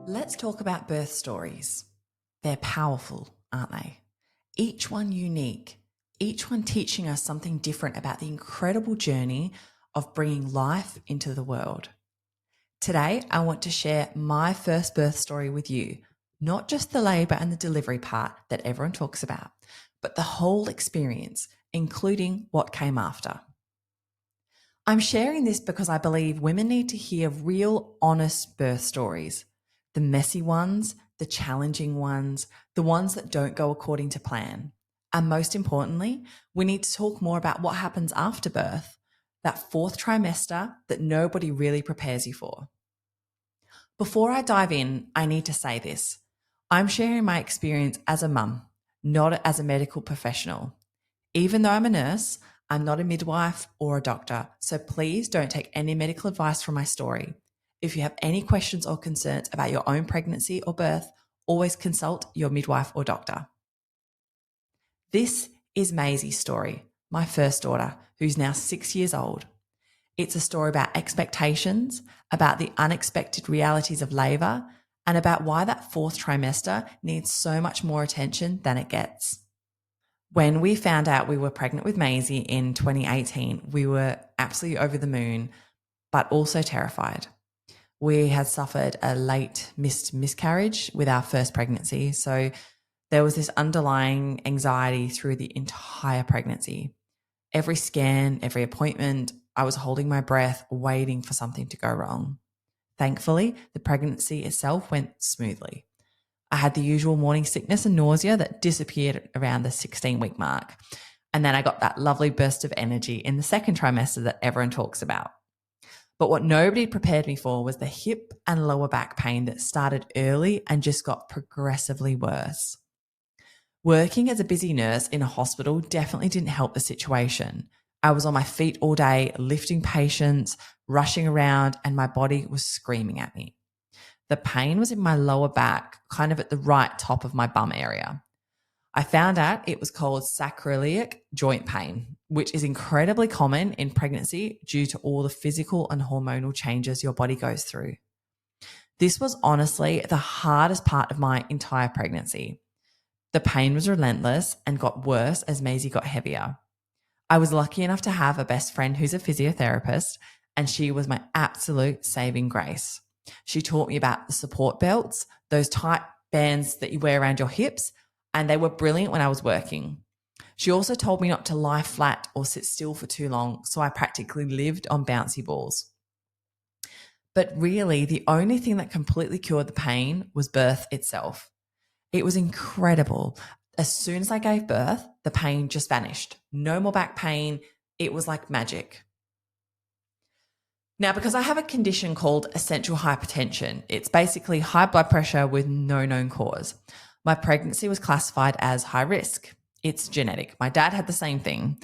Let's talk about birth stories. They're powerful, aren't they? Each one unique, each one teaching us something different about the incredible journey of bringing life into the world. Today, I want to share my first birth story with you, not just the labour and the delivery part that everyone talks about, but the whole experience, including what came after. I'm sharing this because I believe women need to hear real, honest birth stories. The messy ones, the challenging ones, the ones that don't go according to plan. And most importantly, we need to talk more about what happens after birth, that fourth trimester that nobody really prepares you for. Before I dive in, I need to say this. I'm sharing my experience as a mum, not as a medical professional. Even though I'm a nurse, I'm not a midwife or a doctor, so please don't take any medical advice from my story. If you have any questions or concerns about your own pregnancy or birth, always consult your midwife or doctor. This is Maisie's story, my first daughter, who's now 6 years old. It's a story about expectations, about the unexpected realities of labour, and about why that fourth trimester needs so much more attention than it gets. When we found out we were pregnant with Maisie in 2018, we were absolutely over the moon, but also terrified. We had suffered a late miscarriage with our first pregnancy. So there was this underlying anxiety through the entire pregnancy. Every scan, every appointment, I was holding my breath, waiting for something to go wrong. Thankfully, the pregnancy itself went smoothly. I had the usual morning sickness and nausea that disappeared around the 16-week mark. And then I got that lovely burst of energy in the second trimester that everyone talks about. But what nobody prepared me for was the hip and lower back pain that started early and just got progressively worse. Working as a busy nurse in a hospital definitely didn't help the situation. I was on my feet all day, lifting patients, rushing around, and my body was screaming at me. The pain was in my lower back, kind of at the right top of my bum area. I found out it was called sacroiliac joint pain, which is incredibly common in pregnancy due to all the physical and hormonal changes your body goes through. This was honestly the hardest part of my entire pregnancy. The pain was relentless and got worse as Maisie got heavier. I was lucky enough to have a best friend who's a physiotherapist, and she was my absolute saving grace. She taught me about the support belts, those tight bands that you wear around your hips, and they were brilliant when I was working. She also told me not to lie flat or sit still for too long, so I practically lived on bouncy balls. But really, the only thing that completely cured the pain was birth itself. It was incredible. As soon as I gave birth, the pain just vanished. No more back pain. It was like magic. Now, because I have a condition called essential hypertension, it's basically high blood pressure with no known cause. My pregnancy was classified as high risk. It's genetic. My dad had the same thing.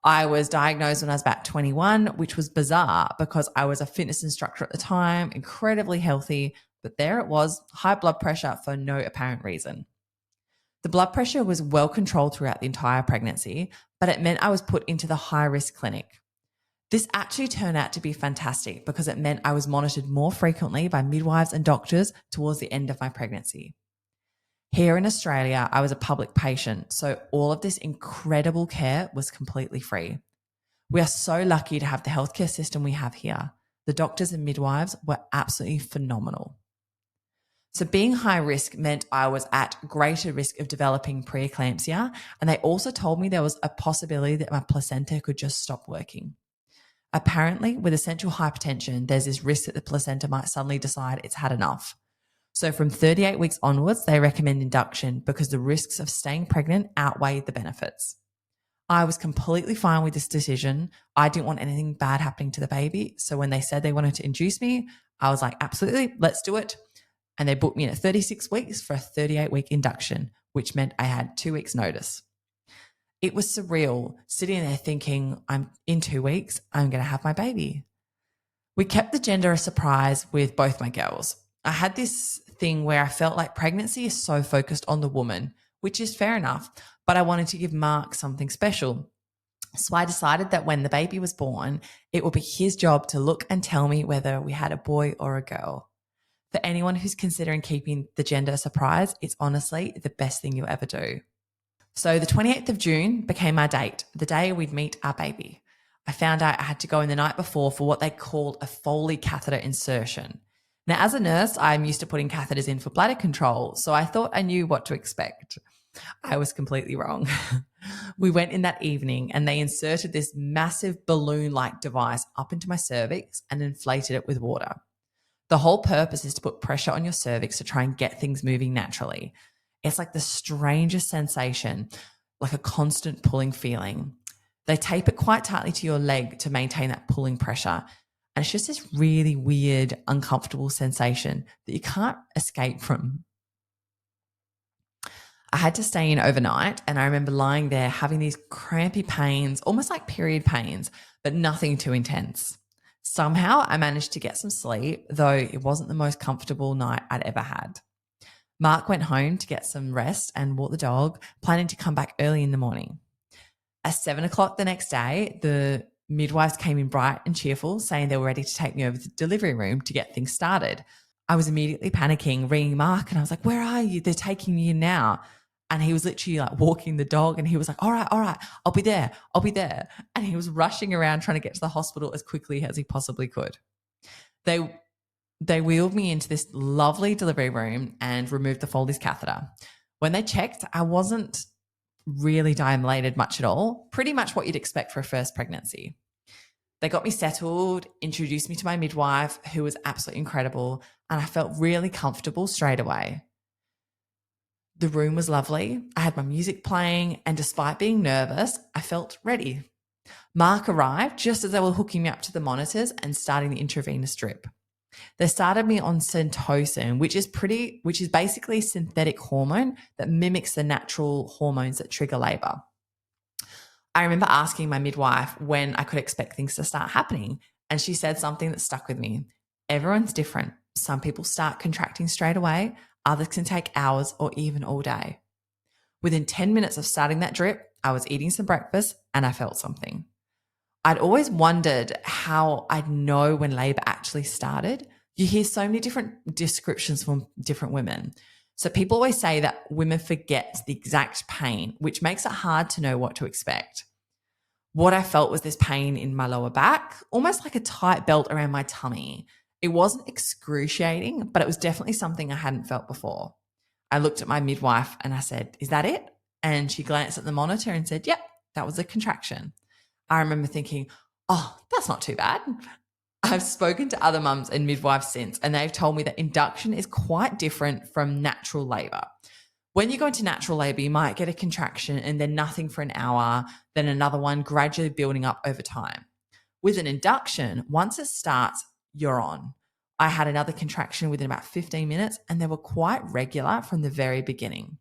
I was diagnosed when I was about 21, which was bizarre because I was a fitness instructor at the time, incredibly healthy, but there it was, high blood pressure for no apparent reason. The blood pressure was well controlled throughout the entire pregnancy, but it meant I was put into the high-risk clinic. This actually turned out to be fantastic because it meant I was monitored more frequently by midwives and doctors towards the end of my pregnancy. Here in Australia, I was a public patient, so all of this incredible care was completely free. We are so lucky to have the healthcare system we have here. The doctors and midwives were absolutely phenomenal. So being high risk meant I was at greater risk of developing preeclampsia, and they also told me there was a possibility that my placenta could just stop working. Apparently, with essential hypertension, there's this risk that the placenta might suddenly decide it's had enough. So from 38 weeks onwards, they recommend induction because the risks of staying pregnant outweigh the benefits. I was completely fine with this decision. I didn't want anything bad happening to the baby. So when they said they wanted to induce me, I was like, absolutely, let's do it. And they booked me in at 36 weeks for a 38-week induction, which meant I had 2 weeks notice. It was surreal sitting there thinking, I'm in 2 weeks, I'm going to have my baby. We kept the gender a surprise with both my girls. I had this thing where I felt like pregnancy is so focused on the woman, which is fair enough, but I wanted to give Mark something special. So I decided that when the baby was born, it would be his job to look and tell me whether we had a boy or a girl. For anyone who's considering keeping the gender a surprise, it's honestly the best thing you'll ever do. So the 28th of June became our date, the day we'd meet our baby. I found out I had to go in the night before for what they called a Foley catheter insertion. Now, as a nurse, I'm used to putting catheters in for bladder control, so I thought I knew what to expect. I was completely wrong. We went in that evening and they inserted this massive balloon-like device up into my cervix and inflated it with water. The whole purpose is to put pressure on your cervix to try and get things moving naturally. It's like the strangest sensation, like a constant pulling feeling. They tape it quite tightly to your leg to maintain that pulling pressure. And it's just this really weird, uncomfortable sensation that you can't escape from. I had to stay in overnight, and I remember lying there having these crampy pains, almost like period pains, but nothing too intense. Somehow I managed to get some sleep, though it wasn't the most comfortable night I'd ever had. Mark went home to get some rest and walk the dog, planning to come back early in the morning. At 7 o'clock the next day, the midwives came in bright and cheerful, saying they were ready to take me over to the delivery room to get things started. I was immediately panicking, ringing Mark, and I was like, "Where are you? They're taking me in now." And he was literally like walking the dog, and he was like, all right, I'll be there. And he was rushing around trying to get to the hospital as quickly as he possibly could. They wheeled me into this lovely delivery room and removed the Foley's catheter. When they checked, I wasn't really dilated much at all, pretty much what you'd expect for a first pregnancy. They got me settled, introduced me to my midwife, who was absolutely incredible, and I felt really comfortable straight away. The room was lovely. I had my music playing, and despite being nervous, I felt ready. Mark arrived just as they were hooking me up to the monitors and starting the intravenous drip. They started me on Syntocin, which is basically a synthetic hormone that mimics the natural hormones that trigger labor. I remember asking my midwife when I could expect things to start happening, and she said something that stuck with me. Everyone's different. Some people start contracting straight away. Others can take hours or even all day. Within 10 minutes of starting that drip, I was eating some breakfast and I felt something. I'd always wondered how I'd know when labor actually started. You hear so many different descriptions from different women. So people always say that women forget the exact pain, which makes it hard to know what to expect. What I felt was this pain in my lower back, almost like a tight belt around my tummy. It wasn't excruciating, but it was definitely something I hadn't felt before. I looked at my midwife and I said, "Is that it?" And she glanced at the monitor and said, "Yep, that was a contraction." I remember thinking, "Oh, that's not too bad." I've spoken to other mums and midwives since, and they've told me that induction is quite different from natural labor. When you go into natural labor, you might get a contraction and then nothing for an hour, then another one gradually building up over time. With an induction, once it starts, you're on. I had another contraction within about 15 minutes, and they were quite regular from the very beginning.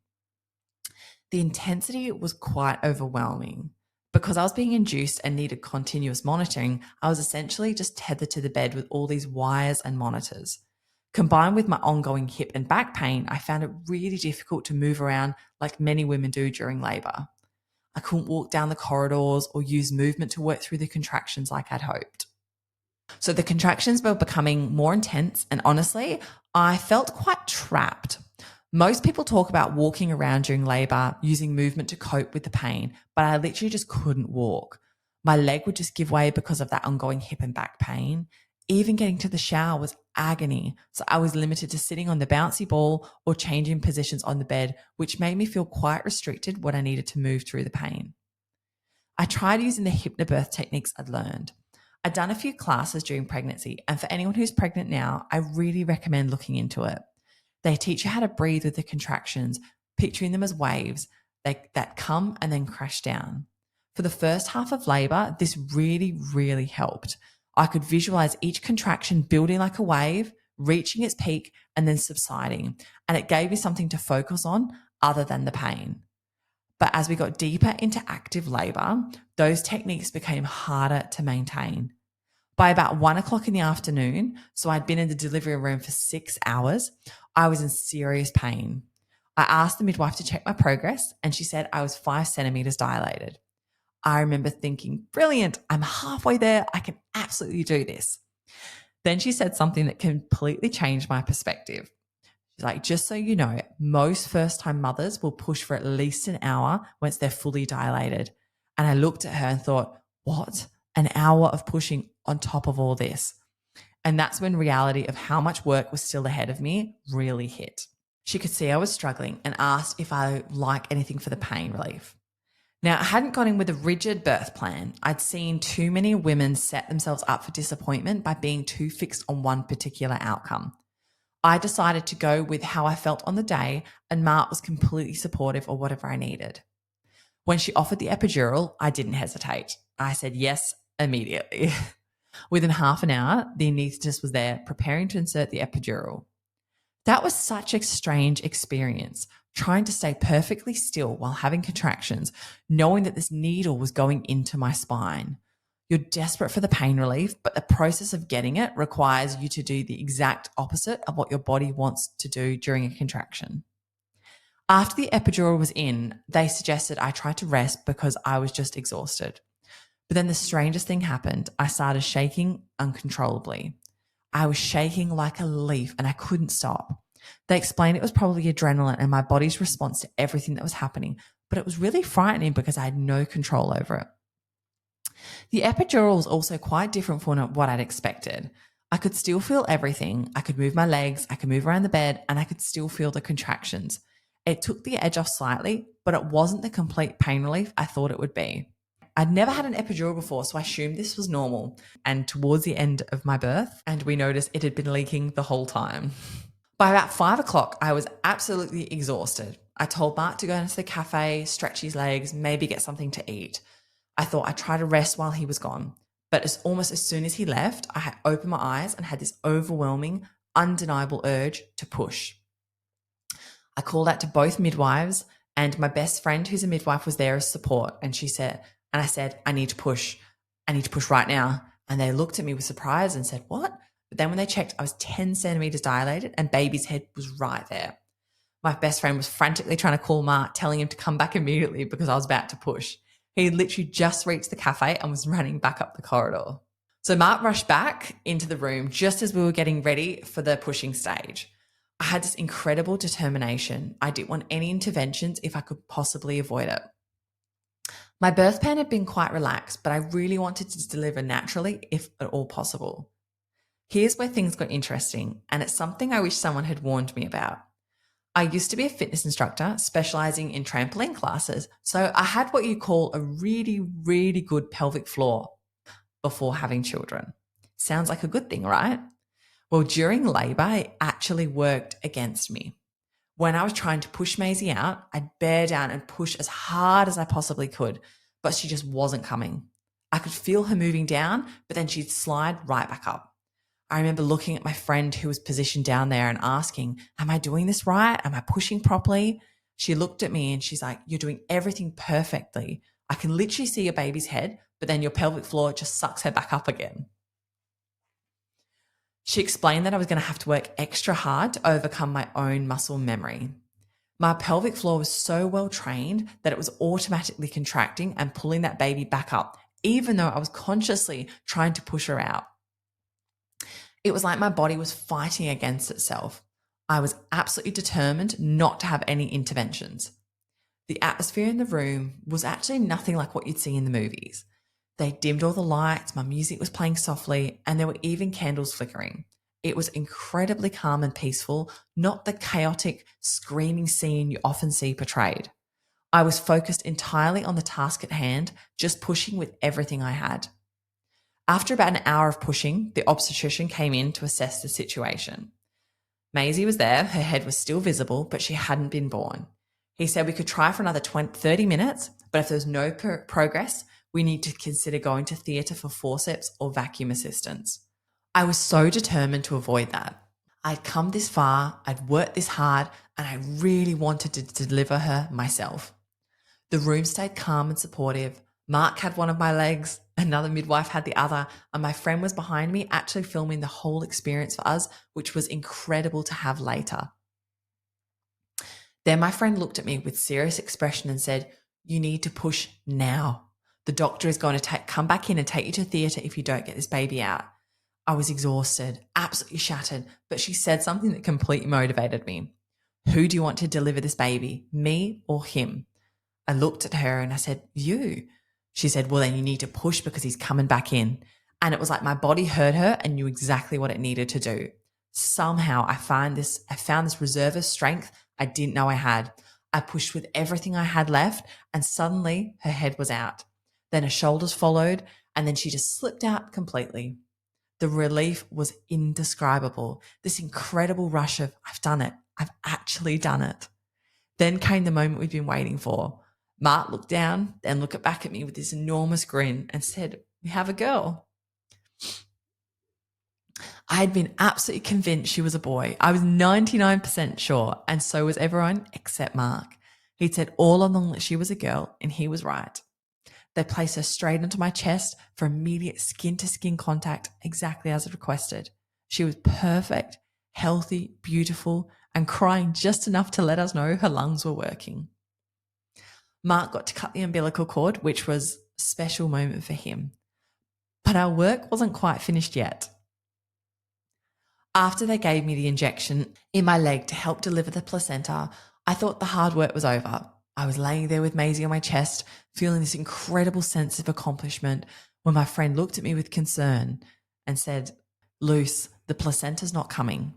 The intensity was quite overwhelming. Because I was being induced and needed continuous monitoring, I was essentially just tethered to the bed with all these wires and monitors. Combined with my ongoing hip and back pain, I found it really difficult to move around like many women do during labor. I couldn't walk down the corridors or use movement to work through the contractions like I'd hoped. So the contractions were becoming more intense, and honestly, I felt quite trapped. Most people talk about walking around during labor, using movement to cope with the pain, but I literally just couldn't walk. My leg would just give way because of that ongoing hip and back pain. Even getting to the shower was agony, so I was limited to sitting on the bouncy ball or changing positions on the bed, which made me feel quite restricted when I needed to move through the pain. I tried using the hypnobirth techniques I'd learned. I'd done a few classes during pregnancy, and for anyone who's pregnant now, I really recommend looking into it. They teach you how to breathe with the contractions, picturing them as waves that come and then crash down. For the first half of labor, this really, really helped. I could visualize each contraction building like a wave, reaching its peak, and then subsiding. And it gave me something to focus on other than the pain. But as we got deeper into active labor, those techniques became harder to maintain. By about 1 o'clock in the afternoon, so I'd been in the delivery room for 6 hours, I was in serious pain. I asked the midwife to check my progress, and she said I was 5 centimeters dilated. I remember thinking, brilliant, I'm halfway there. I can absolutely do this. Then she said something that completely changed my perspective. She's like, just so you know, most first-time mothers will push for at least an hour once they're fully dilated. And I looked at her and thought, what? An hour of pushing on top of all this? And that's when reality of how much work was still ahead of me really hit. She could see I was struggling and asked if I like anything for the pain relief. Now, I hadn't gone in with a rigid birth plan. I'd seen too many women set themselves up for disappointment by being too fixed on one particular outcome. I decided to go with how I felt on the day, and Mart was completely supportive of whatever I needed. When she offered the epidural, I didn't hesitate. I said yes immediately. Within half an hour, the anaesthetist was there preparing to insert the epidural. That was such a strange experience, trying to stay perfectly still while having contractions, knowing that this needle was going into my spine. You're desperate for the pain relief, but the process of getting it requires you to do the exact opposite of what your body wants to do during a contraction. After the epidural was in, they suggested I try to rest because I was just exhausted. But then the strangest thing happened. I started shaking uncontrollably. I was shaking like a leaf and I couldn't stop. They explained it was probably adrenaline and my body's response to everything that was happening, but it was really frightening because I had no control over it. The epidural was also quite different from what I'd expected. I could still feel everything. I could move my legs, I could move around the bed, and I could still feel the contractions. It took the edge off slightly, but it wasn't the complete pain relief I thought it would be. I'd never had an epidural before, so I assumed this was normal. And towards the end of my birth, and we noticed it had been leaking the whole time. By about 5 o'clock, I was absolutely exhausted. I told Bart to go into the cafe, stretch his legs, maybe get something to eat. I thought I'd try to rest while he was gone. But almost as soon as he left, I had opened my eyes and had this overwhelming, undeniable urge to push. I called out to both midwives, and my best friend, who's a midwife, was there as support. And I said, I need to push. I need to push right now. And they looked at me with surprise and said, what? But then when they checked, I was 10 centimeters dilated and baby's head was right there. My best friend was frantically trying to call Mark, telling him to come back immediately because I was about to push. He literally just reached the cafe and was running back up the corridor. So Mark rushed back into the room just as we were getting ready for the pushing stage. I had this incredible determination. I didn't want any interventions if I could possibly avoid it. My birth plan had been quite relaxed, but I really wanted to deliver naturally if at all possible. Here's where things got interesting, and it's something I wish someone had warned me about. I used to be a fitness instructor specializing in trampoline classes, so I had what you call a really, really good pelvic floor before having children. Sounds like a good thing, right? Well, during labor, it actually worked against me. When I was trying to push Maisie out, I'd bear down and push as hard as I possibly could, but she just wasn't coming. I could feel her moving down, but then she'd slide right back up. I remember looking at my friend who was positioned down there and asking, am I doing this right? Am I pushing properly? She looked at me and she's like, you're doing everything perfectly. I can literally see your baby's head, but then your pelvic floor just sucks her back up again. She explained that I was going to have to work extra hard to overcome my own muscle memory. My pelvic floor was so well trained that it was automatically contracting and pulling that baby back up, even though I was consciously trying to push her out. It was like my body was fighting against itself. I was absolutely determined not to have any interventions. The atmosphere in the room was actually nothing like what you'd see in the movies. They dimmed all the lights, my music was playing softly, and there were even candles flickering. It was incredibly calm and peaceful, not the chaotic, screaming scene you often see portrayed. I was focused entirely on the task at hand, just pushing with everything I had. After about an hour of pushing, the obstetrician came in to assess the situation. Maisie was there, her head was still visible, but she hadn't been born. He said we could try for another 30 minutes, but if there's no progress, we need to consider going to theatre for forceps or vacuum assistance. I was so determined to avoid that. I'd come this far, I'd worked this hard, and I really wanted to deliver her myself. The room stayed calm and supportive. Mark had one of my legs, another midwife had the other, and my friend was behind me actually filming the whole experience for us, which was incredible to have later. Then my friend looked at me with serious expression and said, you need to push now. The doctor is going to come back in and take you to theatre if you don't get this baby out. I I was exhausted, absolutely shattered, but she said something that completely motivated me. Who do you want to deliver this baby, me or him? I looked at her and I said, you. She said, well, then you need to push because he's coming back in. And it was like my body heard her and knew exactly what it needed to do. Somehow I found this reservist strength I didn't know I had. I pushed with everything I had left and suddenly her head was out. Then her shoulders followed and then she just slipped out completely. The relief was indescribable. This incredible rush of, I've done it. I've actually done it. Then came the moment we've been waiting for. Mark looked down, then looked back at me with this enormous grin and said, we have a girl. I had been absolutely convinced she was a boy. I was 99% sure, and so was everyone except Mark. He'd said all along that she was a girl, and he was right. They placed her straight onto my chest for immediate skin-to-skin contact, exactly as requested. She was perfect, healthy, beautiful, and crying just enough to let us know her lungs were working. Mark got to cut the umbilical cord, which was a special moment for him. But our work wasn't quite finished yet. After they gave me the injection in my leg to help deliver the placenta, I thought the hard work was over. I was laying there with Maisie on my chest, feeling this incredible sense of accomplishment when my friend looked at me with concern and said, Luce, the placenta's not coming.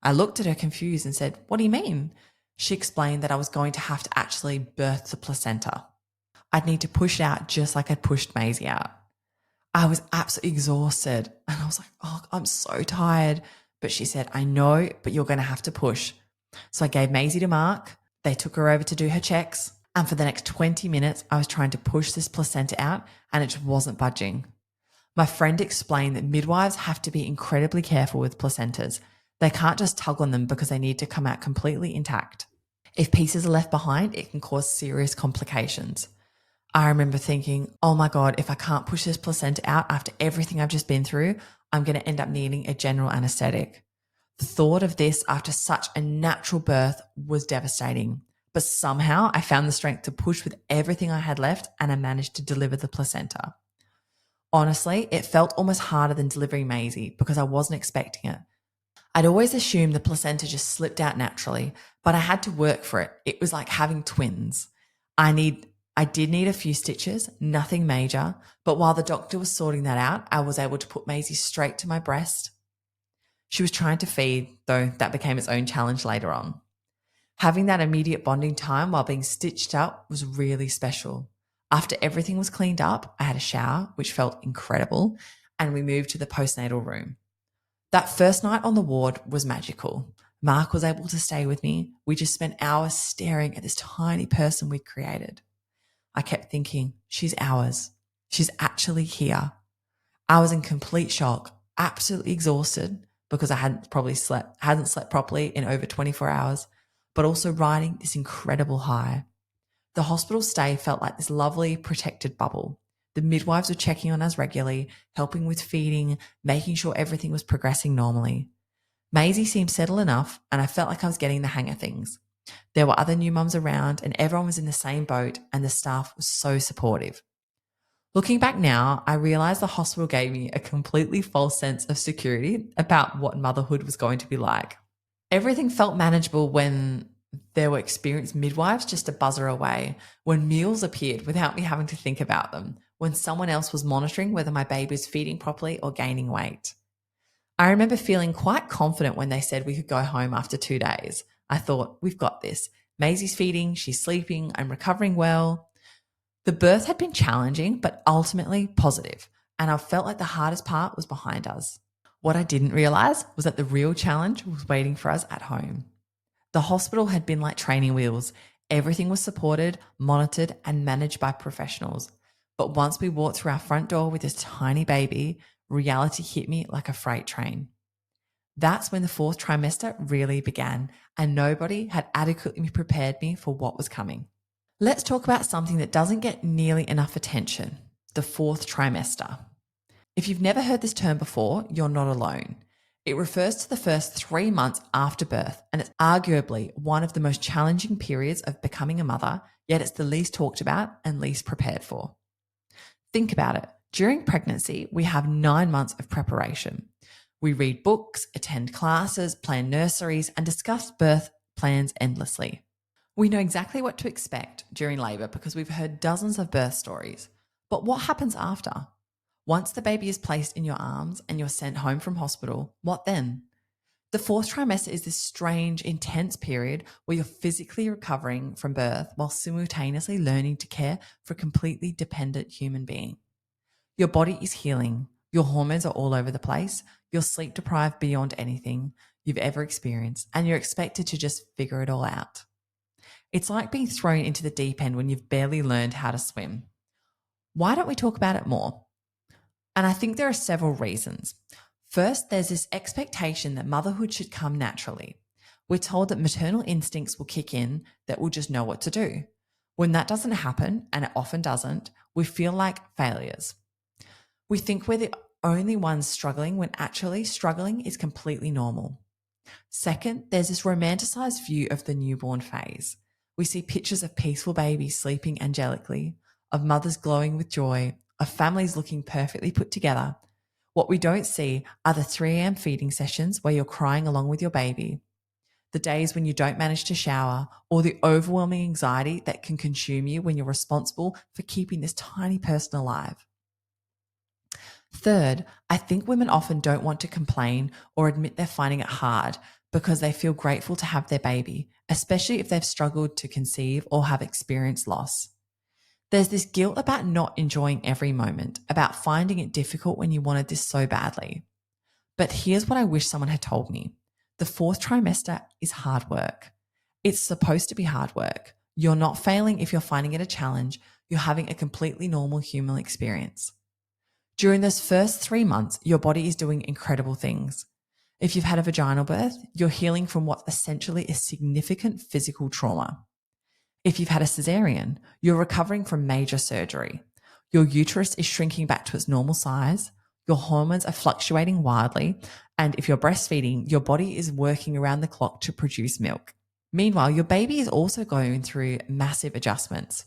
I looked at her confused and said, what do you mean? She explained that I was going to have to actually birth the placenta. I'd need to push it out just like I'd pushed Maisie out. I was absolutely exhausted and I was like, oh, I'm so tired. But she said, I know, but you're going to have to push. So I gave Maisie to Mark. They took her over to do her checks. And for the next 20 minutes, I was trying to push this placenta out and it just wasn't budging. My friend explained that midwives have to be incredibly careful with placentas. They can't just tug on them because they need to come out completely intact. If pieces are left behind, it can cause serious complications. I remember thinking, oh my God, if I can't push this placenta out after everything I've just been through, I'm going to end up needing a general anesthetic. The thought of this after such a natural birth was devastating, but somehow I found the strength to push with everything I had left and I managed to deliver the placenta. Honestly, it felt almost harder than delivering Maisie because I wasn't expecting it. I'd always assumed the placenta just slipped out naturally, but I had to work for it. It was like having twins. I did need a few stitches, nothing major, but while the doctor was sorting that out, I was able to put Maisie straight to my breast. She was trying to feed, though that became its own challenge later on. Having that immediate bonding time while being stitched up was really special. After everything was cleaned up, I had a shower, which felt incredible, and we moved to the postnatal room. That first night on the ward was magical. Mark was able to stay with me. We just spent hours staring at this tiny person we'd created. I kept thinking, she's ours. She's actually here. I was in complete shock, absolutely exhausted because I hadn't slept properly in over 24 hours, but also riding this incredible high. The hospital stay felt like this lovely protected bubble. The midwives were checking on us regularly, helping with feeding, making sure everything was progressing normally. Maisie seemed settled enough and I felt like I was getting the hang of things. There were other new mums around and everyone was in the same boat and the staff was so supportive. Looking back now, I realized the hospital gave me a completely false sense of security about what motherhood was going to be like. Everything felt manageable when there were experienced midwives just a buzzer away, when meals appeared without me having to think about them, when someone else was monitoring whether my baby was feeding properly or gaining weight. I remember feeling quite confident when they said we could go home after 2 days. I thought, we've got this. Maisie's feeding, she's sleeping, I'm recovering well. The birth had been challenging, but ultimately positive, and I felt like the hardest part was behind us. What I didn't realize was that the real challenge was waiting for us at home. The hospital had been like training wheels. Everything was supported, monitored, and managed by professionals. But once we walked through our front door with this tiny baby, reality hit me like a freight train. That's when the 4th trimester really began, and nobody had adequately prepared me for what was coming. Let's talk about something that doesn't get nearly enough attention, the 4th trimester. If you've never heard this term before, you're not alone. It refers to the first 3 months after birth, and it's arguably one of the most challenging periods of becoming a mother, yet it's the least talked about and least prepared for. Think about it. During pregnancy, we have 9 months of preparation. We read books, attend classes, plan nurseries, and discuss birth plans endlessly. We know exactly what to expect during labour because we've heard dozens of birth stories. But what happens after? Once the baby is placed in your arms and you're sent home from hospital, what then? The fourth trimester is this strange, intense period where you're physically recovering from birth while simultaneously learning to care for a completely dependent human being. Your body is healing. Your hormones are all over the place. You're sleep deprived beyond anything you've ever experienced, and you're expected to just figure it all out. It's like being thrown into the deep end when you've barely learned how to swim. Why don't we talk about it more? And I think there are several reasons. First, there's this expectation that motherhood should come naturally. We're told that maternal instincts will kick in, that we'll just know what to do. When that doesn't happen, and it often doesn't, we feel like failures. We think we're the only ones struggling when actually struggling is completely normal. Second, there's this romanticized view of the newborn phase. We see pictures of peaceful babies sleeping angelically, of mothers glowing with joy, of families looking perfectly put together. What we don't see are the 3 a.m. feeding sessions where you're crying along with your baby, the days when you don't manage to shower, or the overwhelming anxiety that can consume you when you're responsible for keeping this tiny person alive. Third, I think women often don't want to complain or admit they're finding it hard because they feel grateful to have their baby, especially if they've struggled to conceive or have experienced loss. There's this guilt about not enjoying every moment, about finding it difficult when you wanted this so badly. But here's what I wish someone had told me. The fourth trimester is hard work. It's supposed to be hard work. You're not failing if you're finding it a challenge. You're having a completely normal human experience. During those first 3 months, your body is doing incredible things. If you've had a vaginal birth, you're healing from what essentially is significant physical trauma. If you've had a cesarean, you're recovering from major surgery. Your uterus is shrinking back to its normal size. Your hormones are fluctuating wildly. And if you're breastfeeding, your body is working around the clock to produce milk. Meanwhile, your baby is also going through massive adjustments.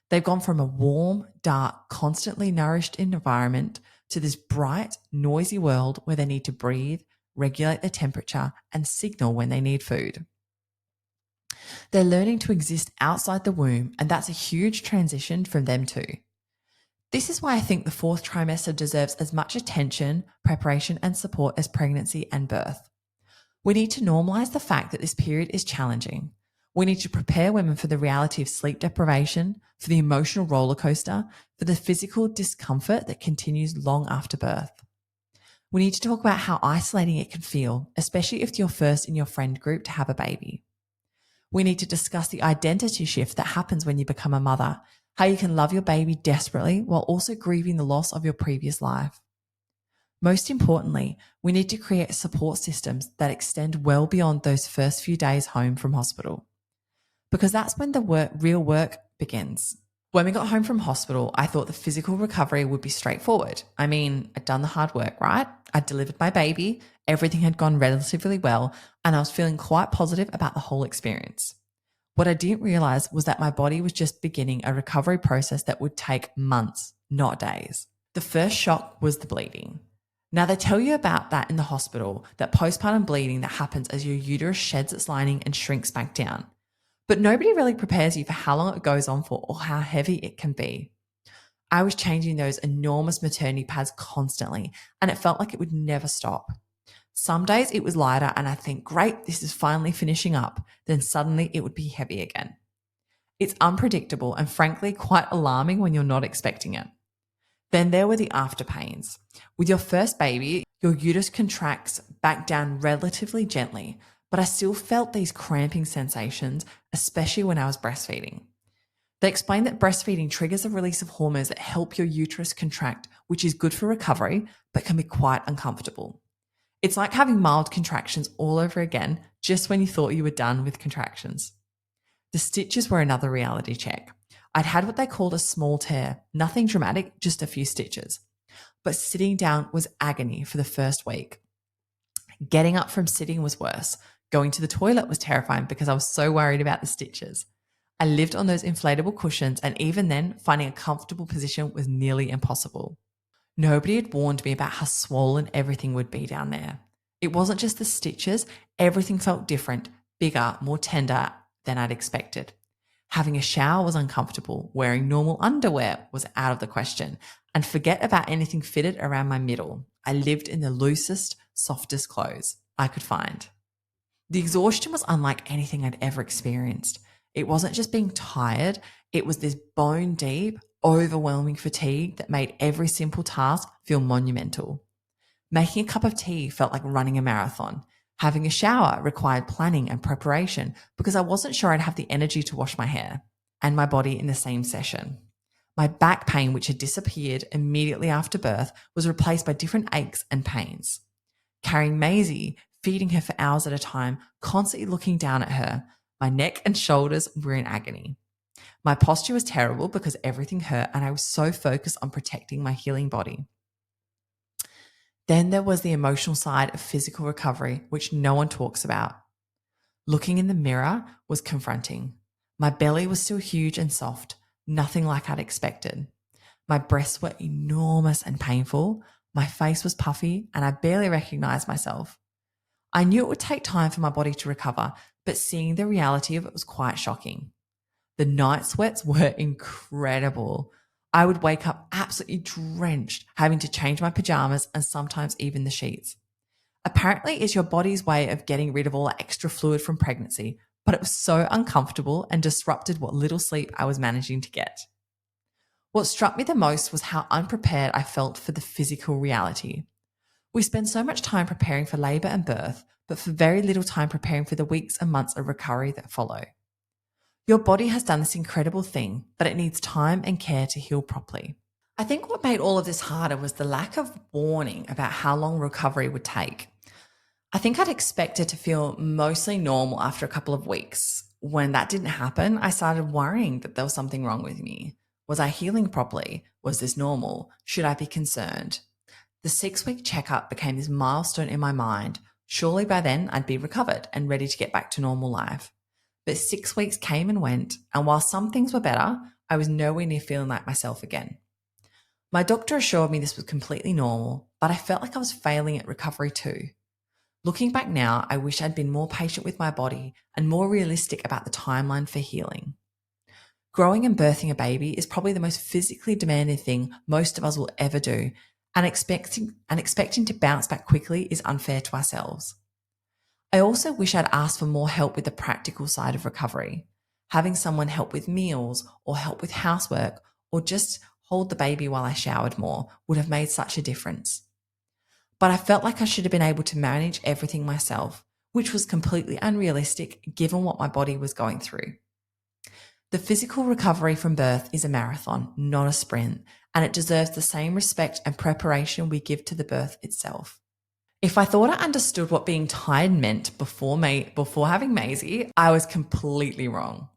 They've gone from a warm, dark, constantly nourished environment to this bright, noisy world where they need to breathe, regulate their temperature, and signal when they need food. They're learning to exist outside the womb, and that's a huge transition from them too. This is why I think the fourth trimester deserves as much attention, preparation, and support as pregnancy and birth. We need to normalize the fact that this period is challenging. We need to prepare women for the reality of sleep deprivation, for the emotional roller coaster, for the physical discomfort that continues long after birth. We need to talk about how isolating it can feel, especially if you're first in your friend group to have a baby. We need to discuss the identity shift that happens when you become a mother, how you can love your baby desperately while also grieving the loss of your previous life. Most importantly, we need to create support systems that extend well beyond those first few days home from hospital. Because that's when the real work begins. When we got home from hospital, I thought the physical recovery would be straightforward. I mean, I'd done the hard work, right? I'd delivered my baby, everything had gone relatively well, and I was feeling quite positive about the whole experience. What I didn't realize was that my body was just beginning a recovery process that would take months, not days. The first shock was the bleeding. Now, they tell you about that in the hospital, that postpartum bleeding that happens as your uterus sheds its lining and shrinks back down. But nobody really prepares you for how long it goes on for or how heavy it can be. I was changing those enormous maternity pads constantly, and it felt like it would never stop. Some days it was lighter and I think, great, this is finally finishing up. Then suddenly it would be heavy again. It's unpredictable and frankly quite alarming when you're not expecting it. Then there were the after pains. With your first baby, your uterus contracts back down relatively gently, but I still felt these cramping sensations, especially when I was breastfeeding. They explain that breastfeeding triggers a release of hormones that help your uterus contract, which is good for recovery, but can be quite uncomfortable. It's like having mild contractions all over again, just when you thought you were done with contractions. The stitches were another reality check. I'd had what they called a small tear, nothing dramatic, just a few stitches. But sitting down was agony for the first week. Getting up from sitting was worse. Going to the toilet was terrifying because I was so worried about the stitches. I lived on those inflatable cushions, and even then, finding a comfortable position was nearly impossible. Nobody had warned me about how swollen everything would be down there. It wasn't just the stitches, everything felt different, bigger, more tender than I'd expected. Having a shower was uncomfortable, wearing normal underwear was out of the question, and forget about anything fitted around my middle. I lived in the loosest, softest clothes I could find. The exhaustion was unlike anything I'd ever experienced. It wasn't just being tired, it was this bone deep, overwhelming fatigue that made every simple task feel monumental. Making a cup of tea felt like running a marathon. Having a shower required planning and preparation because I wasn't sure I'd have the energy to wash my hair and my body in the same session. My back pain, which had disappeared immediately after birth, was replaced by different aches and pains. Carrying Maisie, feeding her for hours at a time, constantly looking down at her, my neck and shoulders were in agony. My posture was terrible because everything hurt and I was so focused on protecting my healing body. Then there was the emotional side of physical recovery, which no one talks about. Looking in the mirror was confronting. My belly was still huge and soft, nothing like I'd expected. My breasts were enormous and painful. My face was puffy and I barely recognized myself. I knew it would take time for my body to recover, but seeing the reality of it was quite shocking. The night sweats were incredible. I would wake up absolutely drenched, having to change my pajamas and sometimes even the sheets. Apparently, it's your body's way of getting rid of all the extra fluid from pregnancy, but it was so uncomfortable and disrupted what little sleep I was managing to get. What struck me the most was how unprepared I felt for the physical reality. We spend so much time preparing for labour and birth, but for very little time preparing for the weeks and months of recovery that follow. Your body has done this incredible thing, but it needs time and care to heal properly. I think what made all of this harder was the lack of warning about how long recovery would take. I think I'd expected to feel mostly normal after a couple of weeks. When that didn't happen, I started worrying that there was something wrong with me. Was I healing properly? Was this normal? Should I be concerned? The 6-week checkup became this milestone in my mind. Surely by then I'd be recovered and ready to get back to normal life. But 6 weeks came and went, and while some things were better, I was nowhere near feeling like myself again. My doctor assured me this was completely normal, but I felt like I was failing at recovery too. Looking back now, I wish I'd been more patient with my body and more realistic about the timeline for healing. Growing and birthing a baby is probably the most physically demanding thing most of us will ever do, and expecting to bounce back quickly is unfair to ourselves. I also wish I'd asked for more help with the practical side of recovery. Having someone help with meals or help with housework or just hold the baby while I showered more would have made such a difference. But I felt like I should have been able to manage everything myself, which was completely unrealistic given what my body was going through. The physical recovery from birth is a marathon, not a sprint, and it deserves the same respect and preparation we give to the birth itself. If I thought I understood what being tired meant before having Maisie, I was completely wrong.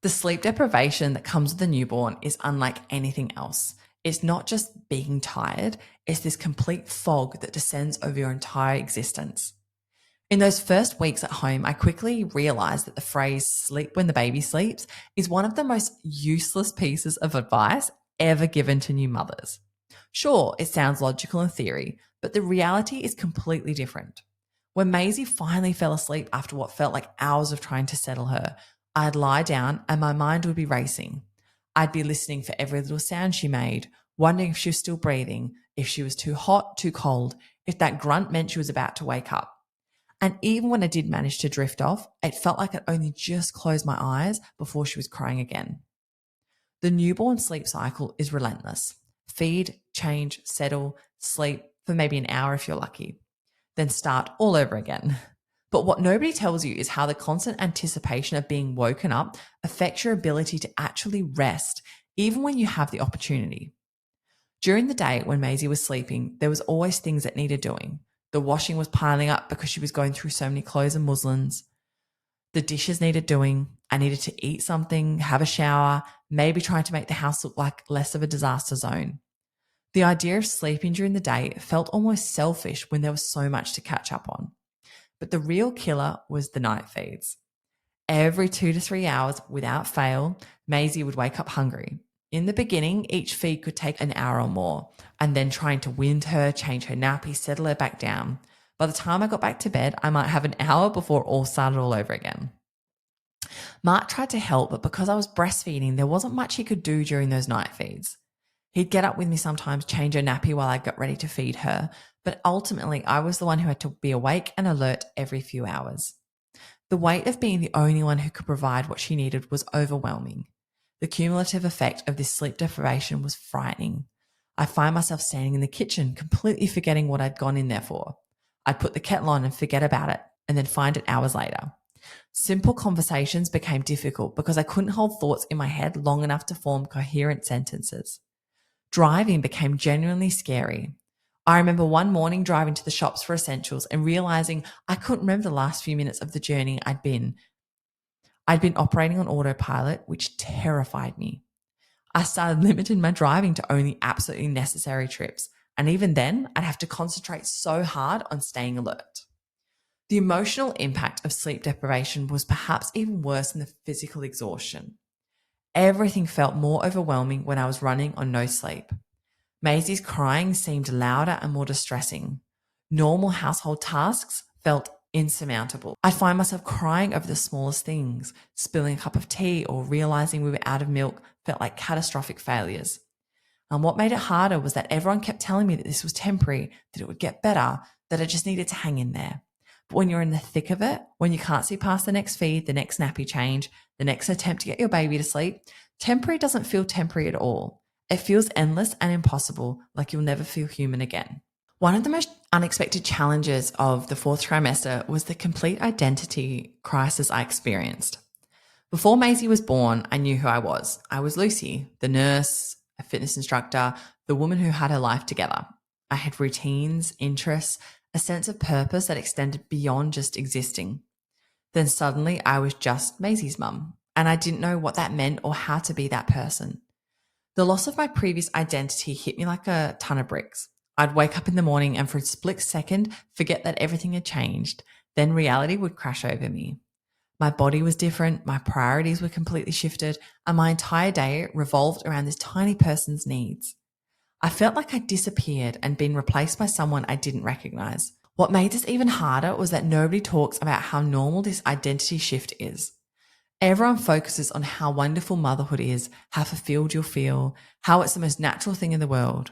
The sleep deprivation that comes with a newborn is unlike anything else. It's not just being tired, it's this complete fog that descends over your entire existence. In those first weeks at home, I quickly realized that the phrase sleep when the baby sleeps is one of the most useless pieces of advice ever given to new mothers. Sure, it sounds logical in theory, but the reality is completely different. When Maisie finally fell asleep after what felt like hours of trying to settle her, I'd lie down and my mind would be racing. I'd be listening for every little sound she made, wondering if she was still breathing, if she was too hot, too cold, if that grunt meant she was about to wake up. And even when I did manage to drift off, it felt like I'd only just closed my eyes before she was crying again. The newborn sleep cycle is relentless. Feed, change, settle, sleep for maybe an hour if you're lucky, then start all over again. But what nobody tells you is how the constant anticipation of being woken up affects your ability to actually rest, even when you have the opportunity. During the day when Maisie was sleeping, there was always things that needed doing. The washing was piling up because she was going through so many clothes and muslins. The dishes needed doing. I needed to eat something, have a shower, maybe trying to make the house look like less of a disaster zone. The idea of sleeping during the day felt almost selfish when there was so much to catch up on. But the real killer was the night feeds. Every 2 to 3 hours, without fail, Maisie would wake up hungry. In the beginning, each feed could take an hour or more, and then trying to wind her, change her nappy, settle her back down. By the time I got back to bed, I might have an hour before it all started all over again. Mark tried to help, but because I was breastfeeding, there wasn't much he could do during those night feeds. He'd get up with me sometimes, change her nappy while I got ready to feed her, but ultimately I was the one who had to be awake and alert every few hours. The weight of being the only one who could provide what she needed was overwhelming. The cumulative effect of this sleep deprivation was frightening. I find myself standing in the kitchen, completely forgetting what I'd gone in there for. I'd put the kettle on and forget about it, and then find it hours later. Simple conversations became difficult because I couldn't hold thoughts in my head long enough to form coherent sentences. Driving became genuinely scary. I remember one morning driving to the shops for essentials and realizing I couldn't remember the last few minutes of the journey I'd been operating on autopilot, which terrified me. I started limiting my driving to only absolutely necessary trips, and even then, I'd have to concentrate so hard on staying alert. The emotional impact of sleep deprivation was perhaps even worse than the physical exhaustion. Everything felt more overwhelming when I was running on no sleep. Maisie's crying seemed louder and more distressing. Normal household tasks felt insurmountable. I'd find myself crying over the smallest things. Spilling a cup of tea or realizing we were out of milk felt like catastrophic failures. And what made it harder was that everyone kept telling me that this was temporary, that it would get better, that I just needed to hang in there. But when you're in the thick of it, when you can't see past the next feed, the next nappy change, the next attempt to get your baby to sleep, temporary doesn't feel temporary at all. It feels endless and impossible, like you'll never feel human again. One of the most unexpected challenges of the fourth trimester was the complete identity crisis I experienced. Before Maisie was born, I knew who I was. I was Lucy, the nurse, a fitness instructor, the woman who had her life together. I had routines, interests, a sense of purpose that extended beyond just existing. Then suddenly I was just Maisie's mum, and I didn't know what that meant or how to be that person. The loss of my previous identity hit me like a ton of bricks. I'd wake up in the morning and for a split second forget that everything had changed. Then reality would crash over me. My body was different, my priorities were completely shifted, and my entire day revolved around this tiny person's needs. I felt like I'd disappeared and been replaced by someone I didn't recognize. What made this even harder was that nobody talks about how normal this identity shift is. Everyone focuses on how wonderful motherhood is, how fulfilled you'll feel, how it's the most natural thing in the world.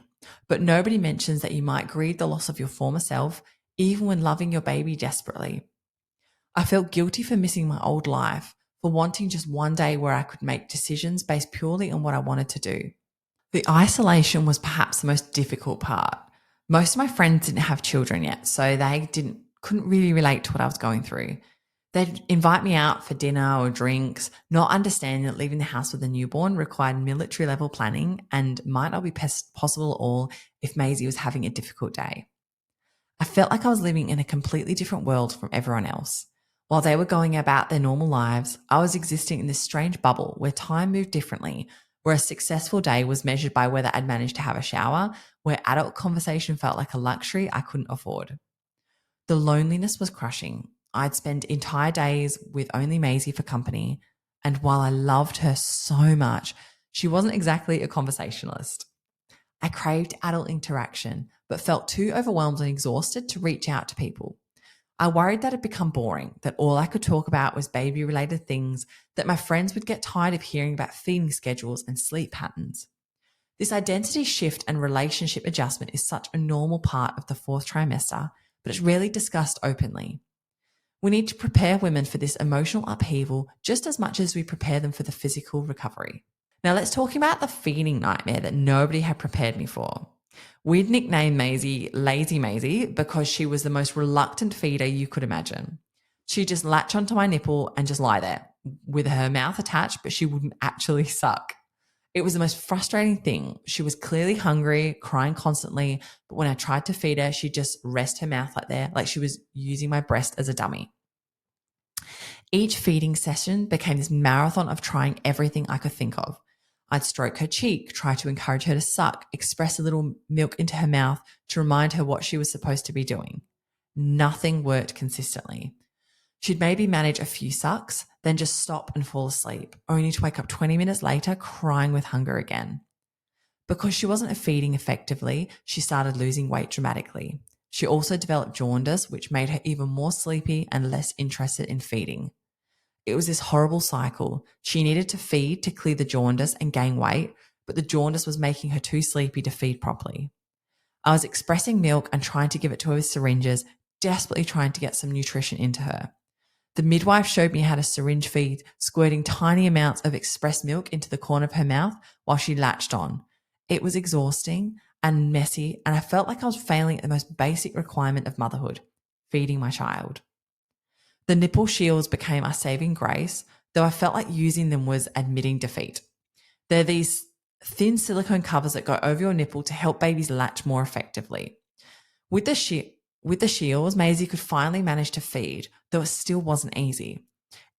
But nobody mentions that you might grieve the loss of your former self, even when loving your baby desperately. I felt guilty for missing my old life, for wanting just one day where I could make decisions based purely on what I wanted to do. The isolation was perhaps the most difficult part. Most of my friends didn't have children yet, so they couldn't really relate to what I was going through. They'd invite me out for dinner or drinks, not understanding that leaving the house with a newborn required military level planning and might not be possible at all if Maisie was having a difficult day. I felt like I was living in a completely different world from everyone else. While they were going about their normal lives, I was existing in this strange bubble where time moved differently, where a successful day was measured by whether I'd managed to have a shower, where adult conversation felt like a luxury I couldn't afford. The loneliness was crushing. I'd spend entire days with only Maisie for company, and while I loved her so much, she wasn't exactly a conversationalist. I craved adult interaction, but felt too overwhelmed and exhausted to reach out to people. I worried that it'd become boring, that all I could talk about was baby-related things, that my friends would get tired of hearing about feeding schedules and sleep patterns. This identity shift and relationship adjustment is such a normal part of the fourth trimester, but it's rarely discussed openly. We need to prepare women for this emotional upheaval just as much as we prepare them for the physical recovery. Now let's talk about the feeding nightmare that nobody had prepared me for. We'd nicknamed Maisie Lazy Maisie because she was the most reluctant feeder you could imagine. She'd just latch onto my nipple and just lie there with her mouth attached, but she wouldn't actually suck. It was the most frustrating thing. She was clearly hungry, crying constantly, but when I tried to feed her, she'd just rest her mouth like she was using my breast as a dummy. Each feeding session became this marathon of trying everything I could think of. I'd stroke her cheek, try to encourage her to suck, express a little milk into her mouth to remind her what she was supposed to be doing. Nothing worked consistently. She'd maybe manage a few sucks, then just stop and fall asleep, only to wake up 20 minutes later crying with hunger again. Because she wasn't feeding effectively, she started losing weight dramatically. She also developed jaundice, which made her even more sleepy and less interested in feeding. It was this horrible cycle. She needed to feed to clear the jaundice and gain weight, but the jaundice was making her too sleepy to feed properly. I was expressing milk and trying to give it to her with syringes, desperately trying to get some nutrition into her. The midwife showed me how to syringe feed, squirting tiny amounts of express milk into the corner of her mouth while she latched on. It was exhausting and messy, and I felt like I was failing at the most basic requirement of motherhood, feeding my child. The nipple shields became our saving grace, though I felt like using them was admitting defeat. They're these thin silicone covers that go over your nipple to help babies latch more effectively. With the shields, Maisie could finally manage to feed, though it still wasn't easy.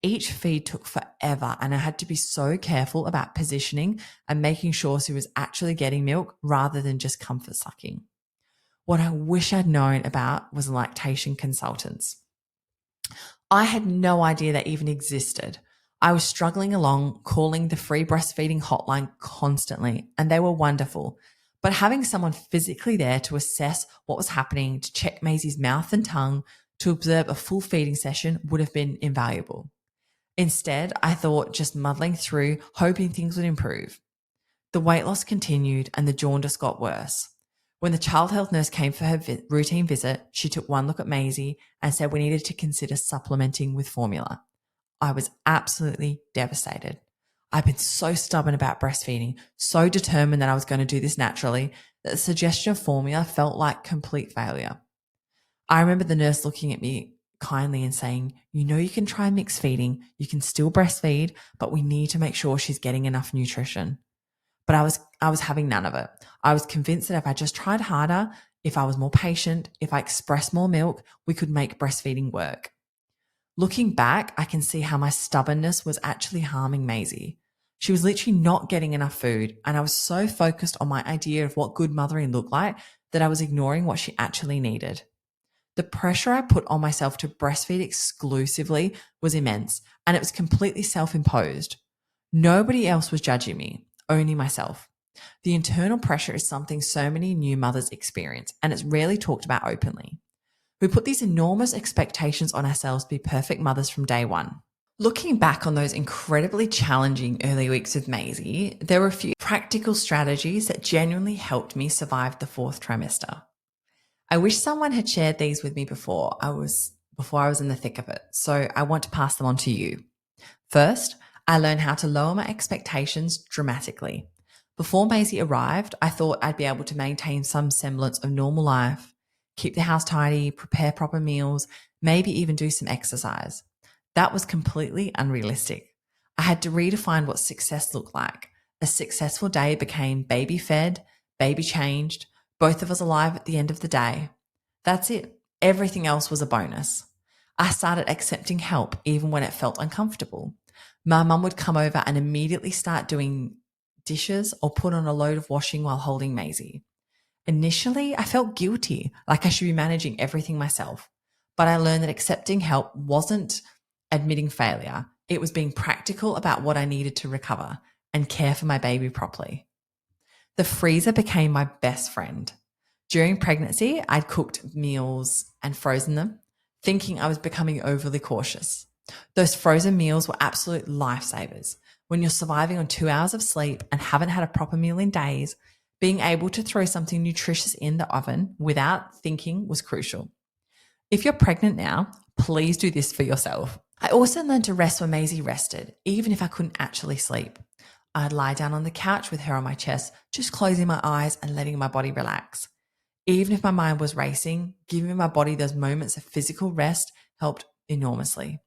Each feed took forever, and I had to be so careful about positioning and making sure she was actually getting milk rather than just comfort sucking. What I wish I'd known about was lactation consultants. I had no idea they even existed. I was struggling along, calling the free breastfeeding hotline constantly, and they were wonderful. But having someone physically there to assess what was happening, to check Maisie's mouth and tongue, to observe a full feeding session would have been invaluable. Instead, I thought just muddling through, hoping things would improve. The weight loss continued and the jaundice got worse. When the child health nurse came for her routine visit, she took one look at Maisie and said we needed to consider supplementing with formula. I was absolutely devastated. I've been so stubborn about breastfeeding, so determined that I was going to do this naturally, that the suggestion of formula felt like complete failure. I remember the nurse looking at me kindly and saying, you know, you can try mixed feeding, you can still breastfeed, but we need to make sure she's getting enough nutrition. But I was having none of it. I was convinced that if I just tried harder, if I was more patient, if I expressed more milk, we could make breastfeeding work. Looking back, I can see how my stubbornness was actually harming Maisie. She was literally not getting enough food, and I was so focused on my idea of what good mothering looked like that I was ignoring what she actually needed. The pressure I put on myself to breastfeed exclusively was immense, and it was completely self-imposed. Nobody else was judging me, only myself. The internal pressure is something so many new mothers experience, and it's rarely talked about openly. We put these enormous expectations on ourselves to be perfect mothers from day one. Looking back on those incredibly challenging early weeks with Maisie, there were a few practical strategies that genuinely helped me survive the 4th trimester. I wish someone had shared these with me before I was in the thick of it, so I want to pass them on to you. First, I learned how to lower my expectations dramatically. Before Maisie arrived, I thought I'd be able to maintain some semblance of normal life, keep the house tidy, prepare proper meals, maybe even do some exercise. That was completely unrealistic. I had to redefine what success looked like. A successful day became baby fed, baby changed, both of us alive at the end of the day. That's it. Everything else was a bonus. I started accepting help even when it felt uncomfortable. My mum would come over and immediately start doing dishes or put on a load of washing while holding Maisie. Initially, I felt guilty, like I should be managing everything myself. But I learned that accepting help wasn't admitting failure. It was being practical about what I needed to recover and care for my baby properly. The freezer became my best friend. During pregnancy, I'd cooked meals and frozen them, thinking I was becoming overly cautious. Those frozen meals were absolute lifesavers. When you're surviving on 2 hours of sleep and haven't had a proper meal in days, being able to throw something nutritious in the oven without thinking was crucial. If you're pregnant now, please do this for yourself. I also learned to rest when Maisie rested, even if I couldn't actually sleep. I'd lie down on the couch with her on my chest, just closing my eyes and letting my body relax. Even if my mind was racing, giving my body those moments of physical rest helped enormously.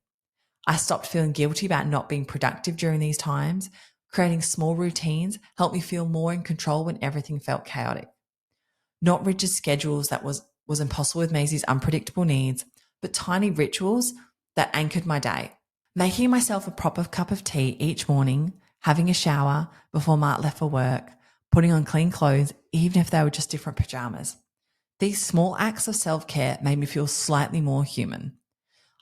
I stopped feeling guilty about not being productive during these times. Creating small routines helped me feel more in control when everything felt chaotic. Not rigid schedules that was impossible with Maisie's unpredictable needs, but tiny rituals that anchored my day. Making myself a proper cup of tea each morning, having a shower before Mart left for work, putting on clean clothes, even if they were just different pajamas. These small acts of self-care made me feel slightly more human.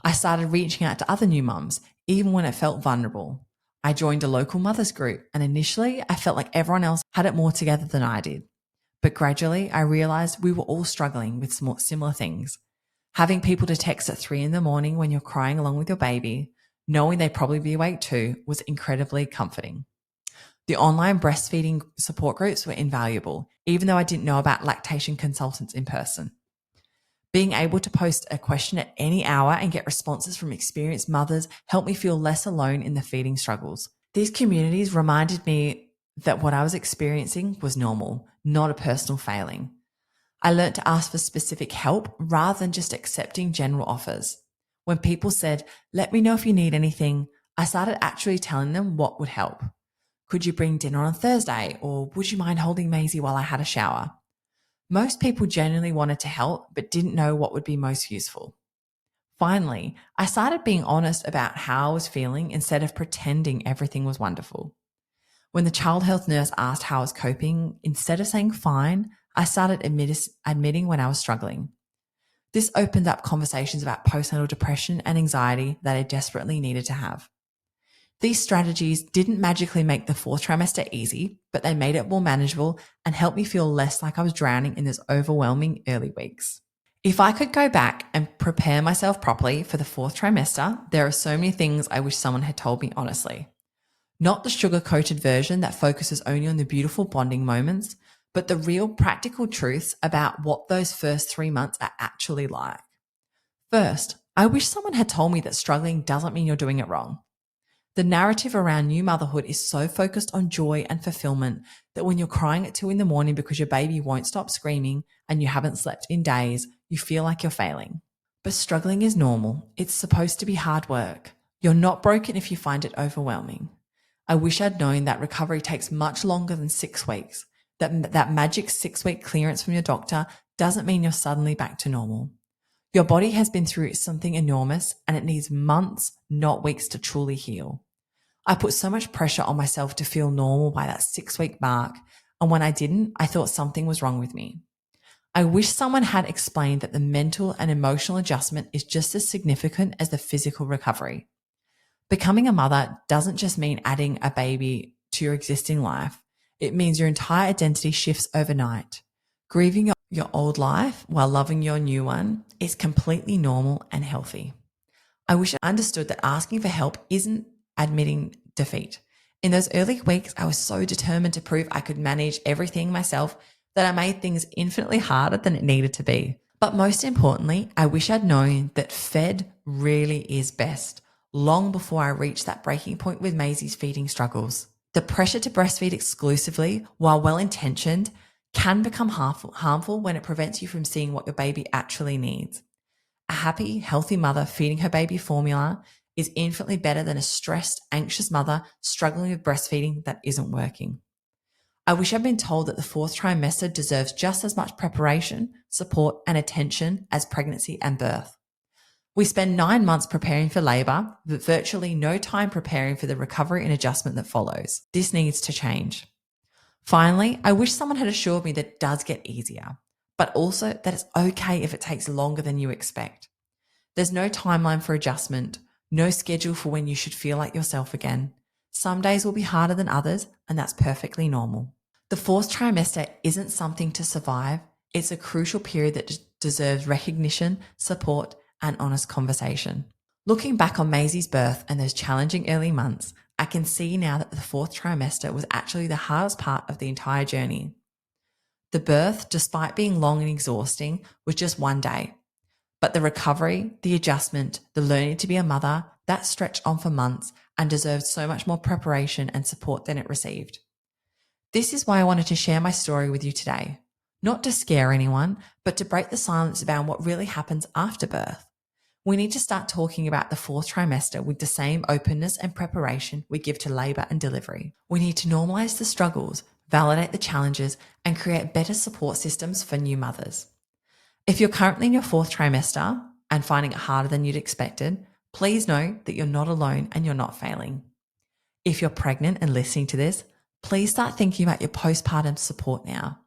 I started reaching out to other new mums, even when it felt vulnerable. I joined a local mothers group, and initially I felt like everyone else had it more together than I did. But gradually I realized we were all struggling with similar things. Having people to text at 3 a.m. when you're crying along with your baby, knowing they'd probably be awake too, was incredibly comforting. The online breastfeeding support groups were invaluable, even though I didn't know about lactation consultants in person. Being able to post a question at any hour and get responses from experienced mothers helped me feel less alone in the feeding struggles. These communities reminded me that what I was experiencing was normal, not a personal failing. I learned to ask for specific help rather than just accepting general offers. When people said, "Let me know if you need anything," I started actually telling them what would help. Could you bring dinner on Thursday? Or would you mind holding Maisie while I had a shower? Most people genuinely wanted to help, but didn't know what would be most useful. Finally, I started being honest about how I was feeling instead of pretending everything was wonderful. When the child health nurse asked how I was coping, instead of saying fine, I started admitting when I was struggling. This opened up conversations about postnatal depression and anxiety that I desperately needed to have. These strategies didn't magically make the fourth trimester easy, but they made it more manageable and helped me feel less like I was drowning in those overwhelming early weeks. If I could go back and prepare myself properly for the fourth trimester, there are so many things I wish someone had told me honestly. Not the sugar-coated version that focuses only on the beautiful bonding moments, but the real practical truths about what those first 3 months are actually like. First, I wish someone had told me that struggling doesn't mean you're doing it wrong. The narrative around new motherhood is so focused on joy and fulfillment that when you're crying at 2 a.m. because your baby won't stop screaming and you haven't slept in days, you feel like you're failing. But struggling is normal. It's supposed to be hard work. You're not broken if you find it overwhelming. I wish I'd known that recovery takes much longer than 6 weeks, that magic 6-week clearance from your doctor doesn't mean you're suddenly back to normal. Your body has been through something enormous and it needs months, not weeks, to truly heal. I put so much pressure on myself to feel normal by that 6-week mark, and when I didn't, I thought something was wrong with me. I wish someone had explained that the mental and emotional adjustment is just as significant as the physical recovery. Becoming a mother doesn't just mean adding a baby to your existing life. It means your entire identity shifts overnight. Grieving your old life while loving your new one is completely normal and healthy. I wish I understood that asking for help isn't admitting defeat. In those early weeks, I was so determined to prove I could manage everything myself that I made things infinitely harder than it needed to be. But most importantly, I wish I'd known that fed really is best, long before I reached that breaking point with Maisie's feeding struggles. The pressure to breastfeed exclusively, while well-intentioned, can become harmful when it prevents you from seeing what your baby actually needs. A happy, healthy mother feeding her baby formula is infinitely better than a stressed, anxious mother struggling with breastfeeding that isn't working. I wish I'd been told that the fourth trimester deserves just as much preparation, support, and attention as pregnancy and birth. We spend 9 months preparing for labor, but virtually no time preparing for the recovery and adjustment that follows. This needs to change. Finally, I wish someone had assured me that it does get easier, but also that it's okay if it takes longer than you expect. There's no timeline for adjustment, no schedule for when you should feel like yourself again. Some days will be harder than others, and that's perfectly normal. The fourth trimester isn't something to survive. It's a crucial period that deserves recognition, support, and honest conversation. Looking back on Maisie's birth and those challenging early months, I can see now that the fourth trimester was actually the hardest part of the entire journey. The birth, despite being long and exhausting, was just one day. But the recovery, the adjustment, the learning to be a mother, that stretched on for months and deserved so much more preparation and support than it received. This is why I wanted to share my story with you today. Not to scare anyone, but to break the silence about what really happens after birth. We need to start talking about the fourth trimester with the same openness and preparation we give to labor and delivery. We need to normalize the struggles, validate the challenges, and create better support systems for new mothers. If you're currently in your fourth trimester and finding it harder than you'd expected, please know that you're not alone and you're not failing. If you're pregnant and listening to this, please start thinking about your postpartum support now.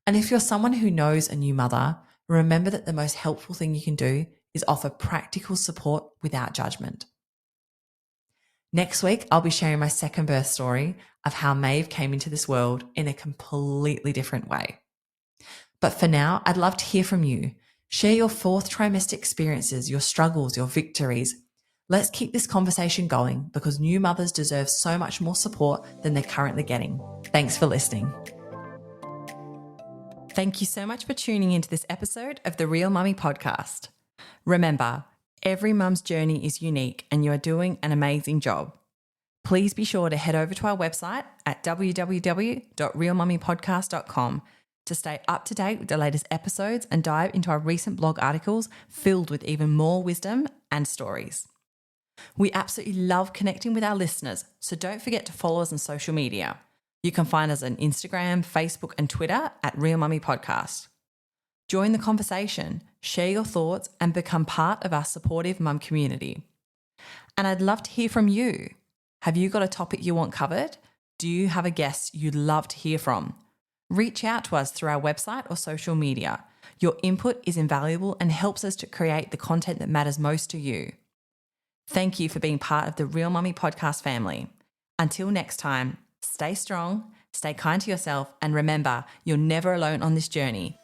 And if you're someone who knows a new mother, remember that the most helpful thing you can do is offer practical support without judgment. Next week, I'll be sharing my second birth story of how Maeve came into this world in a completely different way. But for now, I'd love to hear from you. Share your fourth trimester experiences, your struggles, your victories. Let's keep this conversation going because new mothers deserve so much more support than they're currently getting. Thanks for listening. Thank you so much for tuning into this episode of the Real Mummy podcast. Remember, every mum's journey is unique and you are doing an amazing job. Please be sure to head over to our website at www.realmummypodcast.com to stay up to date with the latest episodes and dive into our recent blog articles filled with even more wisdom and stories. We absolutely love connecting with our listeners, so don't forget to follow us on social media. You can find us on Instagram, Facebook, and Twitter at Real Mummy Podcast. Join the conversation, share your thoughts, and become part of our supportive mum community. And I'd love to hear from you. Have you got a topic you want covered? Do you have a guest you'd love to hear from? Reach out to us through our website or social media. Your input is invaluable and helps us to create the content that matters most to you. Thank you for being part of the Real Mummy podcast family. Until next time, stay strong, stay kind to yourself, and remember, you're never alone on this journey.